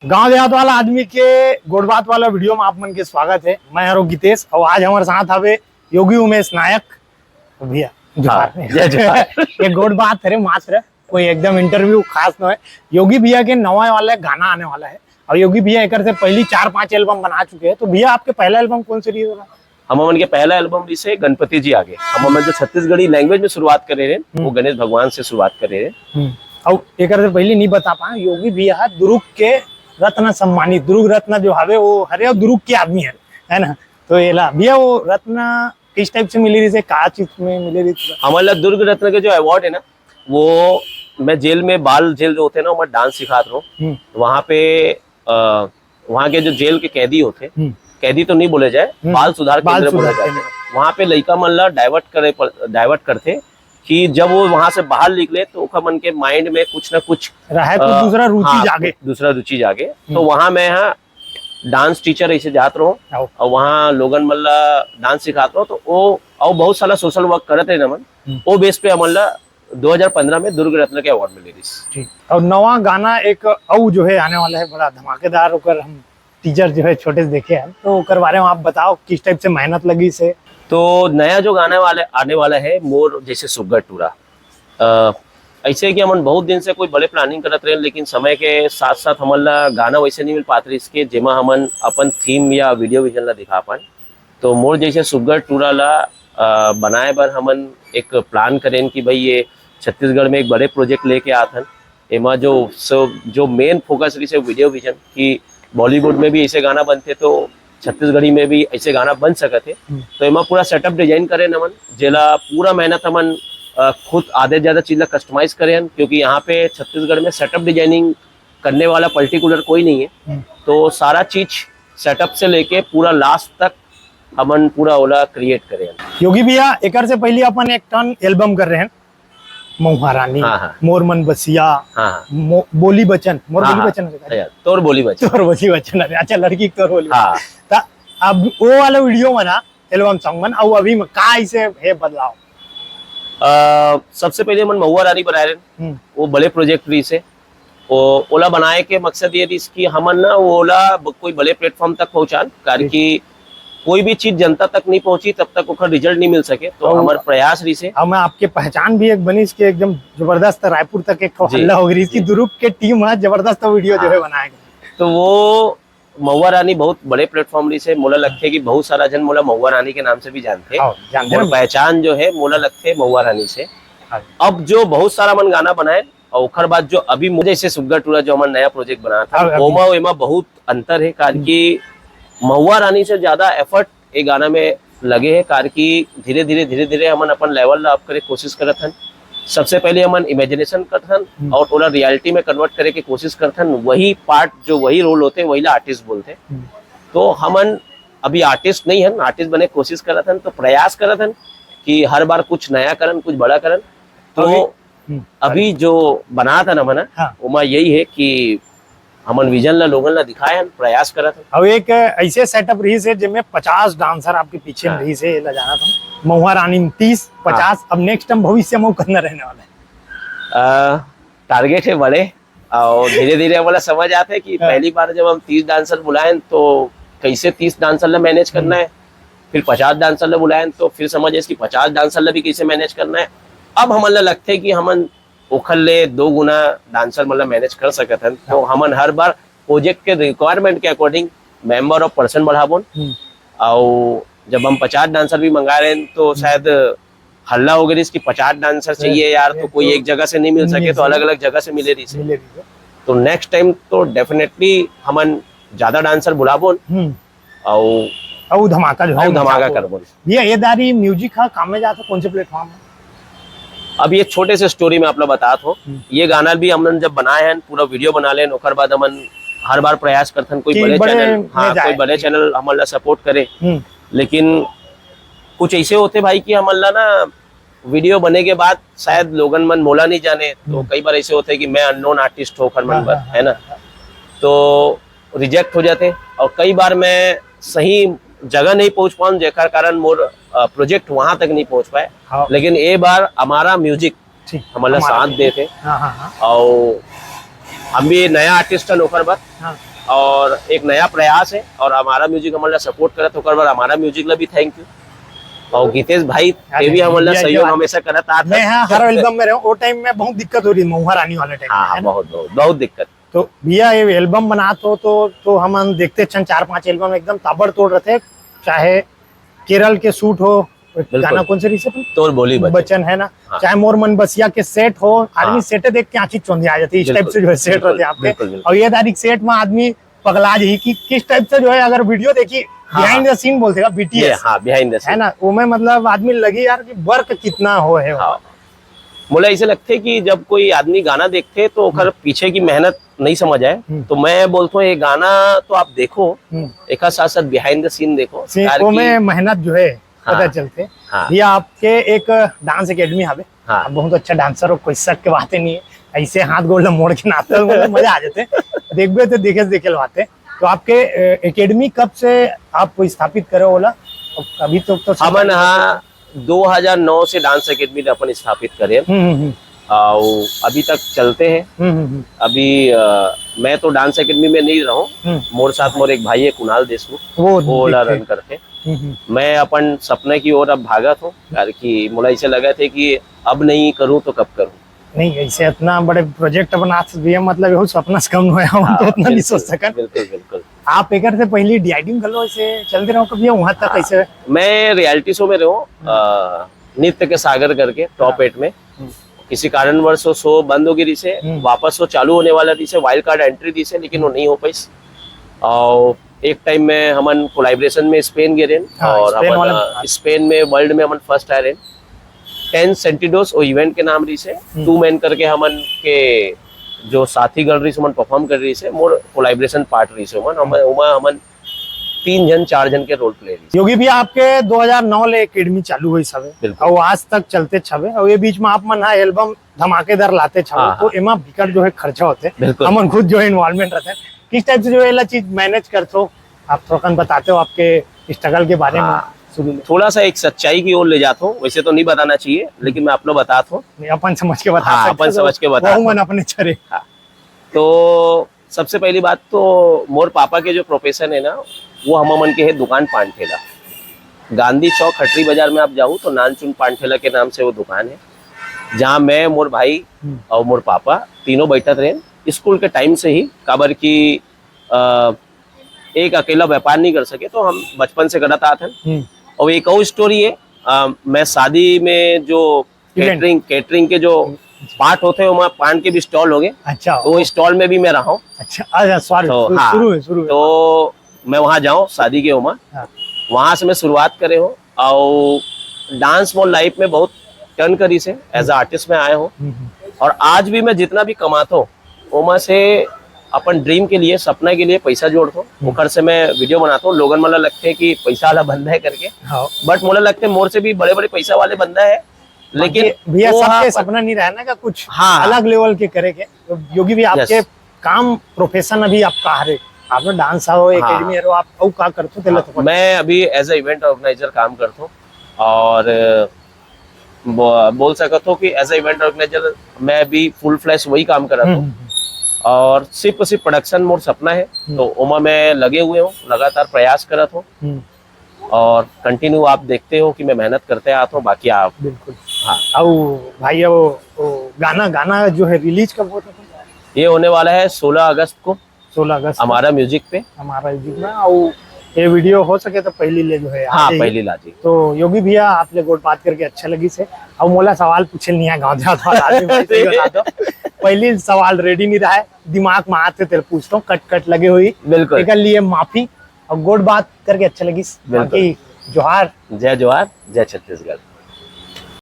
गांव देहात वाला आदमी के गोड़ बात वाला वीडियो में आप मन के स्वागत है। मैं हरो गितेश और आज हमारे साथ हवे योगी उमेश नायक भैया। ये गोड़ बात है मात्र कोई एकदम इंटरव्यू खास न है। योगी भैया के नवा वाला गाना आने वाला है और योगी भैया एक से पहली 4-5 एल्बम बना चुके हैं। तो भैया आपके पहला एल्बम कौन सी रिलीज होगा? हम के पहला एल्बम जिसे गणपति जी आगे हम जो छत्तीसगढ़ी लैंग्वेज में शुरुआत कर रहे हैं वो गणेश भगवान से शुरुआत कर रहे हैं। और एक से पहले नहीं बता पाए योगी भैया दुर्ग के रत्न सम्मानित दुर्ग रत्न जो हवे वो हरे दुर्ग के आदमी है ना। तो ये ला भैया वो रत्न किस टाइप से मिली रही है, का चीज में मिली रही? हमारा दुर्ग रत्न के जो अवार्ड है ना वो मैं जेल में बाल जेल जो होते हैं ना मैं डांस सिखाता हूँ। वहाँ पे वहाँ के जो जेल के कैदी होते कैदी तो नहीं बोले जाए बाल सुधार केंद्र बोले जाए। वहाँ पे लड़का मन डाइवर्ट करते कि जब वो वहां से बाहर निकले तो मन के माइंड में कुछ ना कुछ रहा तो दूसरा रुचि जागे। तो वहाँ मैं डांस टीचर ऐसे जात रहो और वहाँ लोगन मल्ला डांस सिखाता रहो। तो वो और बहुत सारा सोशल वर्क करते रहे नमन वो बेस पे हमला 2015 में दुर्ग रत्न के अवार्ड मिले थी। और नवा गाना एक औ जो है आने वाला है बड़ा धमाकेदार ओकर हम टीचर जो है छोटे से देखे हैं। तो ओकर बारे में आप बताओ किस टाइप से मेहनत लगी से? तो नया जो गाना आने वाला है मोर जैसे सुग्गर टूरा ऐसे कि हम बहुत दिन से कोई बड़े प्लानिंग करते रहे लेकिन समय के साथ साथ हमारा गाना वैसे नहीं मिल पाते इसके जेमा हमन अपन थीम या वीडियो विजन ला दिखा पाए। तो मोर जैसे सुग्गर टूरा ला बनाए बर हमन एक प्लान करें कि भाई ये छत्तीसगढ़ में एक बड़े प्रोजेक्ट लेके आथन। एमा जो मेन फोकस रही है वीडियो विजन की बॉलीवुड में भी ऐसे गाना बनते तो छत्तीसगढ़ी में भी ऐसे गाना बन सकते। तो एमा पूरा सेटअप डिजाइन करे नमन जेला पूरा मेहनत हमन खुद आधे ज्यादा चीज ला कस्टमाइज करे क्योंकि यहाँ पे छत्तीसगढ़ में सेटअप डिजाइनिंग करने वाला पर्टिकुलर कोई नहीं है। तो सारा चीज सेटअप से लेके पूरा लास्ट तक हमन पूरा ओला क्रिएट करे। योगी भैया एक से पहले अपन एक टन एल्बम कर रहे हैं महुआ रानी मोर मन बसिया बोली बचन मोर बोली बचन तोर बोली बचन अच्छा लड़की तोर बोली अब वो वाला वीडियो बना एल्बम सॉन्ग बन और अभी का ऐसे है बदलाव? सबसे पहले मन महुआ रानी बनाए रहे वो बड़े प्रोजेक्ट रही से ओला बनाए के मकसद ये इसकी हमन ना ओला कोई बड़े प्लेटफॉर्म तक पहुंचान कारण की कोई भी चीज जनता तक नहीं पहुंची तब तक उसका रिजल्ट नहीं मिल सके। तो हमारे प्रयास रही से मैं आपके पहचान भी एक बनी इसके एकदम जबरदस्त रायपुर तक एक हल्ला हो गई इसकी दुर्ग के टीम है जबरदस्त वीडियो जो है बनाएगा। तो वो महुआ रानी बहुत बड़े प्लेटफॉर्म रही से मोला लगते है कि बहुत सारा जन मोला महुआ रानी के नाम से भी जानते और पहचान जो है मोला लगते है महुआ रानी से। अब जो बहुत सारा मन गाना बनाए और उखर बाद जो अभी मुझे इसे सुग्गर टूरा जो हमारा नया प्रोजेक्ट बना था ओमा बहुत अंतर है कारण की महुआ रानी से ज्यादा एफर्ट ये गाना में लगे है कारण की धीरे धीरे हमन अपन लेवल अप करे कोशिश करत हन। सबसे पहले हमन इमेजिनेशन करत हन और थोड़ा रियलिटी में कन्वर्ट करे की कोशिश करत हन। वही पार्ट जो वही रोल होते वही ला आर्टिस्ट बोलते। तो हमन अभी आर्टिस्ट नहीं हन आर्टिस्ट बने कोशिश करत हन। तो प्रयास करत हन कि हर बार कुछ नया करन कुछ बड़ा करन। तो अभी जो बना था ना मना उमा यही है कि हमन विजन ला लोगन ला दिखाए हन प्रयास करत हन। अब एक ऐसे सेटअप रही से जिसमें 50 डांसर आपके पीछे रही से ला जाना था महुआ रानी 30-50 अब नेक्स्ट टाइम भविष्य में करना रहने वाला है? टारगेट है बड़े और धीरे धीरे हमारा समझ आते है कि पहली बार जब हम 30 डांसर बुलाए तो कैसे 30 डांसर ला मैनेज करना है। फिर 50 डांसर ला बुलाए तो फिर समझ इसकी 50 डांसर ला भी कैसे मैनेज करना है। अब हमारा लगता है कि हमन ओखल ले 2 गुना डांसर मतलब मैनेज कर सकते हैं। तो हमन हर बार प्रोजेक्ट के रिक्वायरमेंट के अकॉर्डिंग मेंबर ऑफ पर्सन बढ़ाबोन और जब हम 50 डांसर भी मंगा रहे हैं तो शायद हल्ला हो गई इसकी 50 डांसर चाहिए यार तो कोई एक जगह से नहीं मिल सके तो अलग अलग जगह से मिले रही। तो नेक्स्ट टाइम तो डेफिनेटली हमन ज्यादा डांसर बुलाबोन और धमाका करबोन। ये दारी म्यूजिक का काम में जाता कौन से प्लेटफॉर्म में? अब ये छोटे से स्टोरी में आप लोग बताते हो ये गाना भी हमने जब बनाए हैं पूरा वीडियो बना लें ओकर बाद हमन हर बार प्रयास करते हैं कोई बड़े चैनल हमारा सपोर्ट करे। लेकिन कुछ ऐसे होते भाई कि हमारा ना वीडियो बने के बाद शायद लोगन मन मोला नहीं जाने। तो कई बार ऐसे होते कि मैं अननोन आर्टिस्ट होकर मन पर है ना तो रिजेक्ट हो जाते और कई बार मैं सही जगह नहीं पहुंच पाऊँ जेकर कारण मोर प्रोजेक्ट वहां तक नहीं पहुंच पाए। लेकिन ये बार हमारा म्यूजिक हमारा साथ देते और हम भी नया आर्टिस्ट है ओकर बात और एक नया प्रयास है और हमारा म्यूजिक हमारा सपोर्ट करत होकर बार हमारा म्यूजिक ला भी थैंक यू। और गीतेश भाई ते भी हमारा सहयोग हमेशा करत आत। मैं हाँ हर एल्बम में रहूं, वो टाइम में बहुत दिक्कत हो रही महुआ रानी वाले टाइम। हाँ बहुत बहुत बहुत दिक्कत। तो भैया ये एल्बम बनाते हो तो हम देखते चंद 4-5 एल्बम एकदम ताबड़तोड़ रहे थे, चाहे केरल के शूट हो, गाना कौन से रही से तोर बोली बचन है ना, हाँ। चाहे मोर मन बसिया के सेट हो, आदमी हाँ। सेटे देख के आंखी चौंधी आ जाती है, इस टाइप से जो है सेट रहते हैं आपके। और ये तारीख सेट में आदमी पगला जी कि किस टाइप से जो है, अगर वीडियो देखी बिहाइंड द सीन बोलते हैं बीटीएस, हाँ बिहाइंड द सीन है ना, वो में मतलब आदमी लगी यार कि वर्क कितना हो है। हाँ। मुझे ऐसे लगते कि जब कोई आदमी गाना देखते तो ओकर पीछे की मेहनत नहीं समझ आए, तो मैं बोलता हूँ ये गाना तो आप देखो, एक साथ साथ बिहाइंड द सीन देखो, वो में मेहनत जो है पता हाँ। चलते। हाँ। ये आपके एक डांस एकेडमी हवे, हाँ। आप बहुत अच्छा डांसर हो, कोई शक के बातें नहीं है, ऐसे हाथ गोल मोड़ के नाचते हो, मतलब मजा आ जाते, देखबे तो देखे बातें। तो आपके एकेडमी कब से आप स्थापित करे बोला, अभी तो हमन हाँ 2009 से डांस एकेडमी अपन स्थापित करे और अभी तक चलते हैं। अभी मैं तो डांस एकेडमी में नहीं रहूं, मोर साथ मोर एक भाई है कुणाल देशमुख, वो रन करते। मैं अपन सपने की ओर अब भागत हूँ, कि मुझे ऐसे लगा थे कि अब नहीं करूँ तो कब करूँ। नहीं ऐसे इतना बड़े प्रोजेक्ट बना मतलब यही सपना से कम हुआ, हम तो उतना नहीं सोच सकते। बिल्कुल बिल्कुल। आप एक से पहले डीआईडी में गलो ऐसे चलते रहो कभी वहां तक कैसे? मैं रियलिटी शो में रहूं, नृत्य के सागर करके टॉप 8 में, किसी कारणवश वो शो बंद हो गई से, वापस वो चालू होने वाला थी से, वाइल्ड कार्ड एंट्री थी से, लेकिन वो नहीं हो पाई। और एक टाइम में हमन कोलैबोरेशन में स्पेन गए और हमन स्पेन में वर्ल्ड में हमन फर्स्ट आए 10 सेंटिडोस वो इवेंट के नाम रही से 2 मैन करके हमन के जो साथी गण रही से हमन परफॉर्म कर रही से, मोर कोलैबोरेशन पार्ट रही से हमन 3 जन 4 जन के रोल प्ले रही। योगी भी आपके 2009 ले एकेडमी चालू हुई छवे और आज तक चलते छवे, और ये बीच में आप मन एल्बम धमाकेदार लाते छवे। हाँ, तो एमा बिकट जो है खर्चा होते, बिल्कुल। हमन खुद जो है इन्वॉल्वमेंट रहते हैं, किस टाइप से जो है चीज मैनेज करते हो आप, थोड़ा बताते हो आपके स्ट्रगल के बारे में? थोड़ा सा एक सच्चाई की ओर ले जाता हूँ, वैसे तो नहीं बताना चाहिए, लेकिन मैं आप लोग बताता हूँ, अपन समझ के बता। हाँ, अपन समझ के बता अपने चरे। हाँ। तो सबसे पहली बात तो मोर पापा के जो प्रोफेशन है ना, वो हमन के है दुकान पान ठेला। गांधी चौक खटरी बाजार में आप जाओ तो नानचुन पान ठेला के नाम से वो दुकान है, जहाँ मैं, मोर भाई और मोर पापा तीनों बैठत रहे स्कूल के टाइम से ही। काबर की एक अकेला व्यापार नहीं कर सके, तो हम बचपन से करत आते हैं। और एक और स्टोरी है, मैं शादी में जो केटरिंग के जो पार्ट होते हैं, वहाँ पान के भी स्टॉल हो गए। अच्छा, वो स्टॉल में भी मैं रहा हूँ। अच्छा सॉरी, शुरू तो मैं वहाँ जाऊँ शादी के उमा, वहाँ से मैं शुरुआत करे हो और डांस मोर लाइफ में बहुत टर्न करी से एज आर्टिस्ट में आए हो। और आज भी मैं जितना भी कमाता हूँ वहाँ से अपन ड्रीम के लिए, सपना के लिए पैसा जोड़ता हूँ, घर से मैं वीडियो बनाता हूँ। लोगन मला लगते हैं कि पैसा वाला बंदा है करके, बट मुझे लगता है मोर से भी बड़े बड़े पैसा वाले बंदा है, लेकिन भैया सबके सपना नहीं रहना का कुछ अलग लेवल के करे के। तो योगी भी आपके काम प्रोफेशन अभी आपका है, आपने डांस हो एकेडमी हो, आप और क्या करते हो? मैं अभी एज ए इवेंट ऑर्गेनाइजर काम करता हूँ, और बोल सकता हूँ कि एज ए इवेंट ऑर्गेनाइजर मैं अभी फुल फ्लैश वही काम कर रहा हूँ। और सिर्फ प्रोडक्शन मोर सपना है, तो उमा मैं लगे हुए हूँ, लगातार प्रयास करत हूँ, और कंटिन्यू आप देखते हो कि मैं मेहनत करते आता हूँ। बाकी आप बिल्कुल। हाँ, और भाई वो गाना जो है रिलीज कब होता है? ये होने वाला है 16 अगस्त को, 16 अगस्त हमारा म्यूजिक पे, हमारा म्यूजिक में। और ये वीडियो हो सके तो पहली ले जो है, हाँ पहली लाजी। तो योगी भैया आपने गोट बात करके अच्छा लगी से। अब मोला सवाल पूछे नहीं है, गाँव देहात वाला पहली सवाल रेडी नहीं रहा है, दिमाग में आते तेरे पूछता हूँ, कट लगे हुई, बिल्कुल एक लिए माफी। और गोट बात करके अच्छा लगी, बाकी जोहार, जय जोहार, जय छत्तीसगढ़।